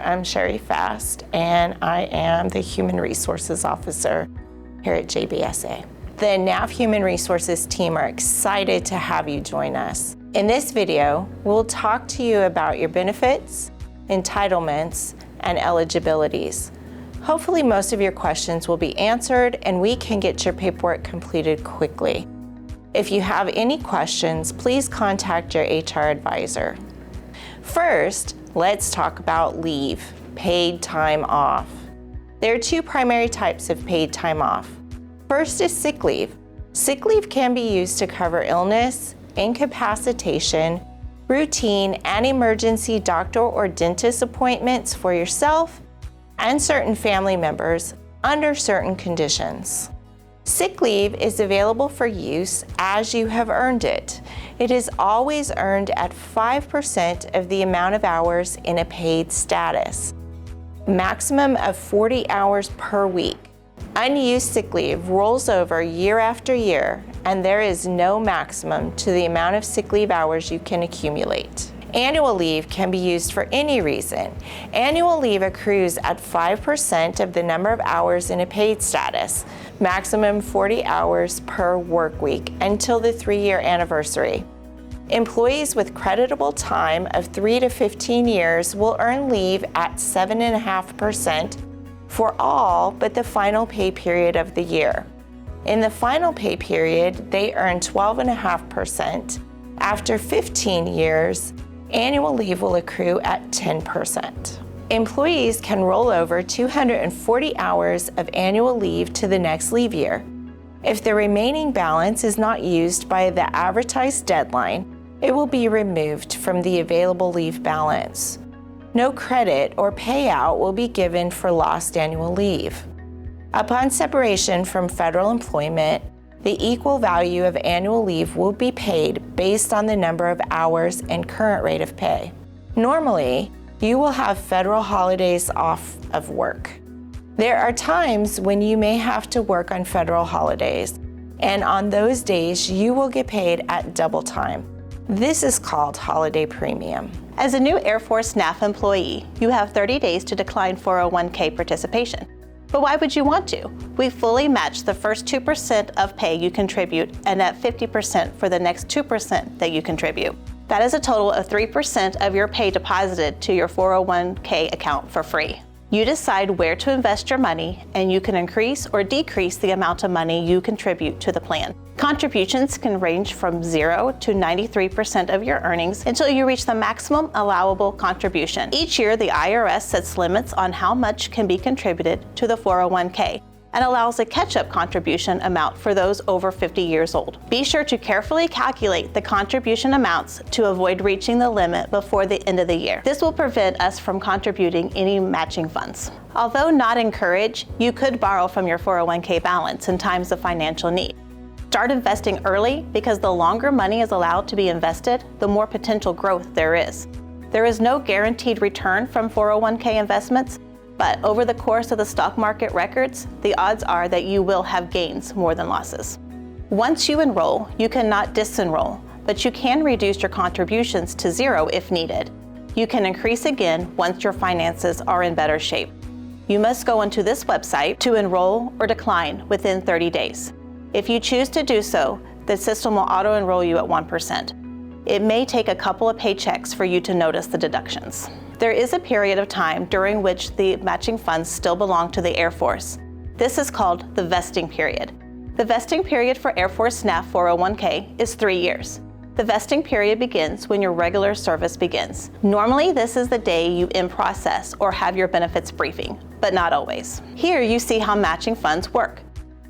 I'm Sherry Fast, and I am the Human Resources Officer here at JBSA. The NAV Human Resources team are excited to have you join us. In this video, we'll talk to you about your benefits, entitlements, and eligibilities. Hopefully most of your questions will be answered and we can get your paperwork completed quickly. If you have any questions, please contact your HR advisor. First, let's talk about leave, paid time off. There are two primary types of paid time off. First is sick leave. Sick leave can be used to cover illness, incapacitation, routine and emergency doctor or dentist appointments for yourself and certain family members under certain conditions. Sick leave is available for use as you have earned it. It is always earned at 5% of the amount of hours in a paid status. Maximum of 40 hours per week. Unused sick leave rolls over year after year, and there is no maximum to the amount of sick leave hours you can accumulate. Annual leave can be used for any reason. Annual leave accrues at 5% of the number of hours in a paid status, maximum 40 hours per work week until the 3-year anniversary. Employees with creditable time of 3 to 15 years will earn leave at 7.5% for all but the final pay period of the year. In the final pay period, they earn 12.5%. After 15 years, annual leave will accrue at 10%. Employees can roll over 240 hours of annual leave to the next leave year. If the remaining balance is not used by the advertised deadline, it will be removed from the available leave balance. No credit or payout will be given for lost annual leave. Upon separation from federal employment, the equal value of annual leave will be paid based on the number of hours and current rate of pay. Normally, you will have federal holidays off of work. There are times when you may have to work on federal holidays, and on those days, you will get paid at double time. This is called holiday premium. As a new Air Force NAF employee, you have 30 days to decline 401k participation. But why would you want to? We fully match the first 2% of pay you contribute and at 50% for the next 2% that you contribute. That is a total of 3% of your pay deposited to your 401k account for free. You decide where to invest your money, and you can increase or decrease the amount of money you contribute to the plan. Contributions can range from 0 to 93% of your earnings until you reach the maximum allowable contribution. Each year, the IRS sets limits on how much can be contributed to the 401k and allows a catch-up contribution amount for those over 50 years old. Be sure to carefully calculate the contribution amounts to avoid reaching the limit before the end of the year. This will prevent us from contributing any matching funds. Although not encouraged, you could borrow from your 401k balance in times of financial need. Start investing early because the longer money is allowed to be invested, the more potential growth there is. There is no guaranteed return from 401k investments, but over the course of the stock market records, the odds are that you will have gains more than losses. Once you enroll, you cannot disenroll, but you can reduce your contributions to 0 if needed. You can increase again once your finances are in better shape. You must go onto this website to enroll or decline within 30 days. If you choose to do so, the system will auto-enroll you at 1%. It may take a couple of paychecks for you to notice the deductions. There is a period of time during which the matching funds still belong to the Air Force. This is called the vesting period. The vesting period for Air Force NAF 401k is 3 years. The vesting period begins when your regular service begins. Normally, this is the day you in-process or have your benefits briefing, but not always. Here you see how matching funds work.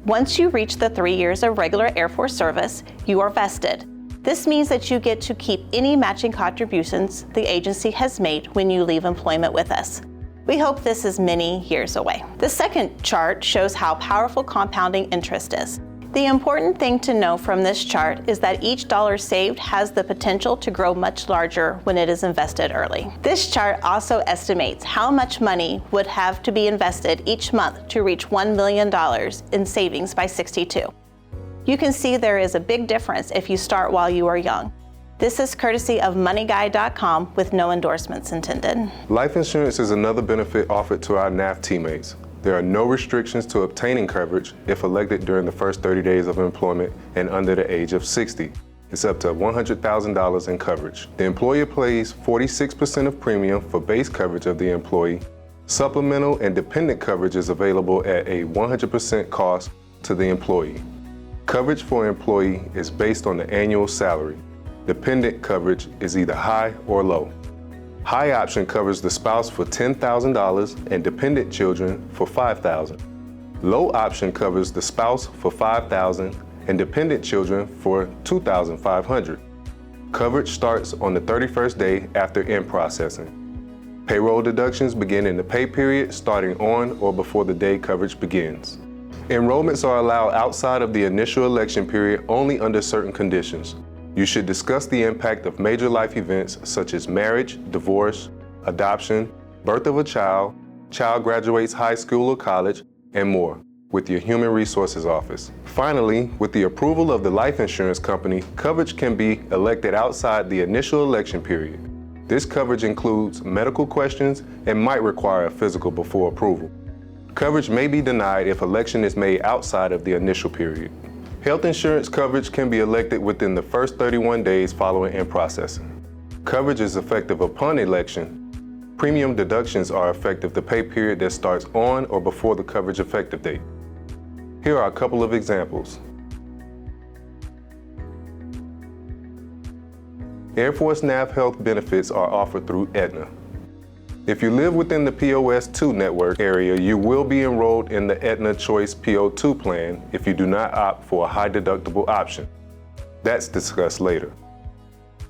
Once you reach the 3 years of regular Air Force service, you are vested. This means that you get to keep any matching contributions the agency has made when you leave employment with us. We hope this is many years away. The second chart shows how powerful compounding interest is. The important thing to know from this chart is that each dollar saved has the potential to grow much larger when it is invested early. This chart also estimates how much money would have to be invested each month to reach $1 million in savings by 62. You can see there is a big difference if you start while you are young. This is courtesy of MoneyGuide.com with no endorsements intended. Life insurance is another benefit offered to our NAF teammates. There are no restrictions to obtaining coverage if elected during the first 30 days of employment and under the age of 60. It's up to $100,000 in coverage. The employer pays 46% of premium for base coverage of the employee. Supplemental and dependent coverage is available at a 100% cost to the employee. Coverage for employee is based on the annual salary. Dependent coverage is either high or low. High option covers the spouse for $10,000 and dependent children for $5,000. Low option covers the spouse for $5,000 and dependent children for $2,500. Coverage starts on the 31st day after in-processing. Payroll deductions begin in the pay period starting on or before the day coverage begins. Enrollments are allowed outside of the initial election period only under certain conditions. You should discuss the impact of major life events such as marriage, divorce, adoption, birth of a child graduates high school or college, and more with your Human Resources Office. Finally, with the approval of the life insurance company, coverage can be elected outside the initial election period. This coverage includes medical questions and might require a physical before approval. Coverage may be denied if election is made outside of the initial period. Health insurance coverage can be elected within the first 31 days following in-processing. Coverage is effective upon election. Premium deductions are effective the pay period that starts on or before the coverage effective date. Here are a couple of examples. Air Force NAF health benefits are offered through Aetna. If you live within the POS2 network area, you will be enrolled in the Aetna Choice PO2 plan if you do not opt for a high deductible option. That's discussed later.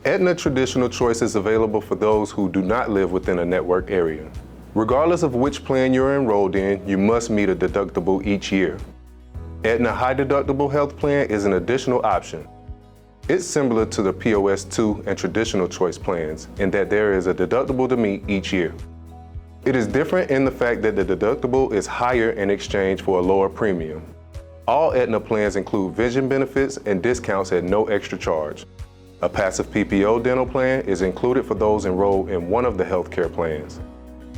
Aetna Traditional Choice is available for those who do not live within a network area. Regardless of which plan you're enrolled in, you must meet a deductible each year. Aetna High Deductible Health Plan is an additional option. It's similar to the POS2 and Traditional Choice plans in that there is a deductible to meet each year. It is different in the fact that the deductible is higher in exchange for a lower premium. All Aetna plans include vision benefits and discounts at no extra charge. A passive PPO dental plan is included for those enrolled in one of the healthcare plans.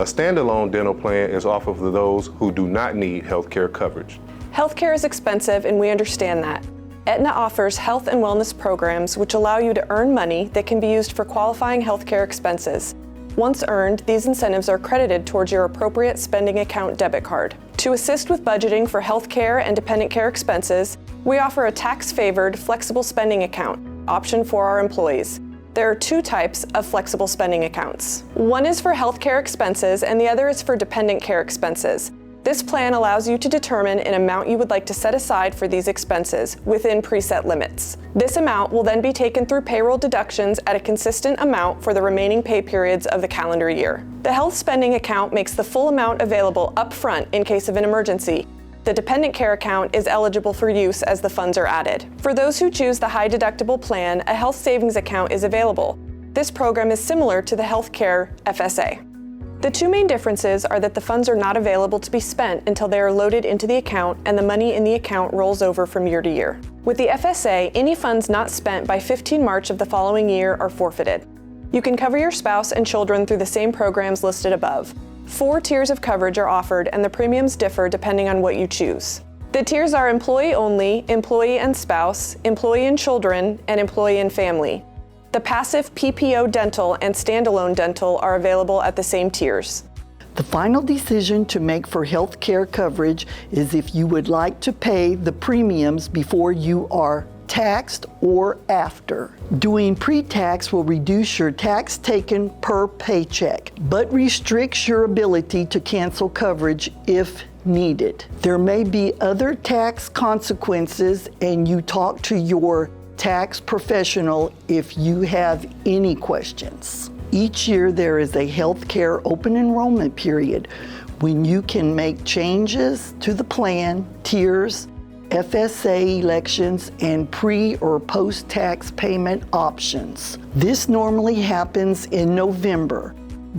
A standalone dental plan is offered for those who do not need healthcare coverage. Healthcare is expensive, and we understand that. Aetna offers health and wellness programs which allow you to earn money that can be used for qualifying healthcare expenses. Once earned, these incentives are credited towards your appropriate spending account debit card. To assist with budgeting for healthcare and dependent care expenses, we offer a tax-favored flexible spending account option for our employees. There are two types of flexible spending accounts. One is for healthcare expenses and the other is for dependent care expenses. This plan allows you to determine an amount you would like to set aside for these expenses within preset limits. This amount will then be taken through payroll deductions at a consistent amount for the remaining pay periods of the calendar year. The health spending account makes the full amount available upfront in case of an emergency. The dependent care account is eligible for use as the funds are added. For those who choose the high deductible plan, a health savings account is available. This program is similar to the healthcare FSA. The two main differences are that the funds are not available to be spent until they are loaded into the account and the money in the account rolls over from year to year. With the FSA, any funds not spent by 15 March of the following year are forfeited. You can cover your spouse and children through the same programs listed above. 4 tiers of coverage are offered and the premiums differ depending on what you choose. The tiers are employee only, employee and spouse, employee and children, and employee and family. The passive PPO dental and standalone dental are available at the same tiers. The final decision to make for health care coverage is if you would like to pay the premiums before you are taxed or after. Doing pre-tax will reduce your tax taken per paycheck, but restricts your ability to cancel coverage if needed. There may be other tax consequences, and you talk to your tax professional if you have any questions. Each year there is a healthcare open enrollment period when you can make changes to the plan, tiers, FSA elections, and pre or post-tax payment options. This normally happens in November,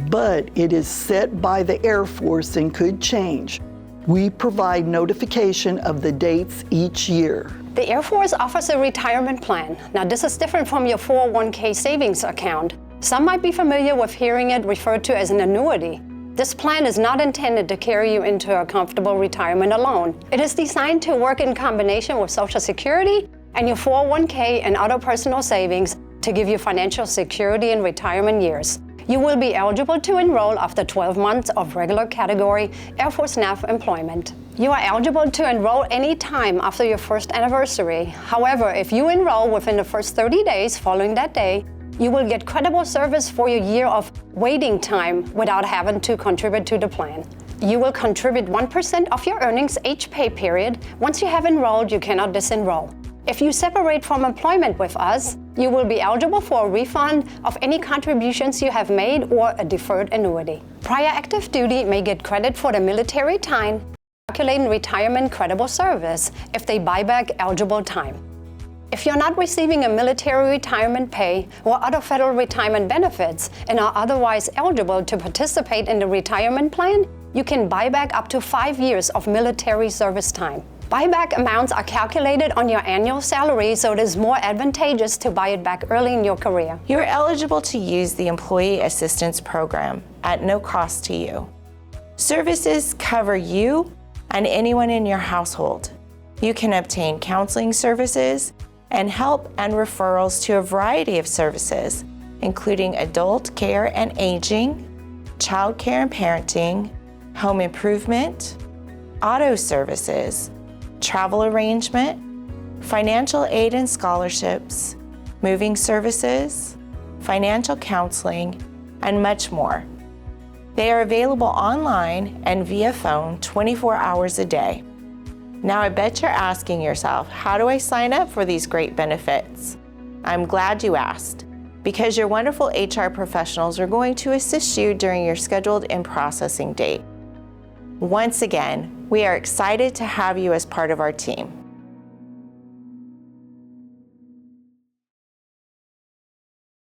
but it is set by the Air Force and could change. We provide notification of the dates each year. The Air Force offers a retirement plan. Now, this is different from your 401k savings account. Some might be familiar with hearing it referred to as an annuity. This plan is not intended to carry you into a comfortable retirement alone. It is designed to work in combination with Social Security and your 401k and other personal savings to give you financial security in retirement years. You will be eligible to enroll after 12 months of regular category Air Force NAF employment. You are eligible to enroll any time after your first anniversary. However, if you enroll within the first 30 days following that day, you will get credible service for your year of waiting time without having to contribute to the plan. You will contribute 1% of your earnings each pay period. Once you have enrolled, you cannot disenroll. If you separate from employment with us, you will be eligible for a refund of any contributions you have made or a deferred annuity. Prior active duty may get credit for the military time, calculating retirement credible service if they buy back eligible time. If you're not receiving a military retirement pay or other federal retirement benefits and are otherwise eligible to participate in the retirement plan, you can buy back up to 5 years of military service time. Buyback amounts are calculated on your annual salary, so it is more advantageous to buy it back early in your career. You're eligible to use the Employee Assistance Program at no cost to you. Services cover you and anyone in your household. You can obtain counseling services and help and referrals to a variety of services, including adult care and aging, child care and parenting, home improvement, auto services, travel arrangement, financial aid and scholarships, moving services, financial counseling, and much more. They are available online and via phone 24 hours a day. Now I bet you're asking yourself, how do I sign up for these great benefits? I'm glad you asked, because your wonderful HR professionals are going to assist you during your scheduled in-processing date. Once again, we are excited to have you as part of our team.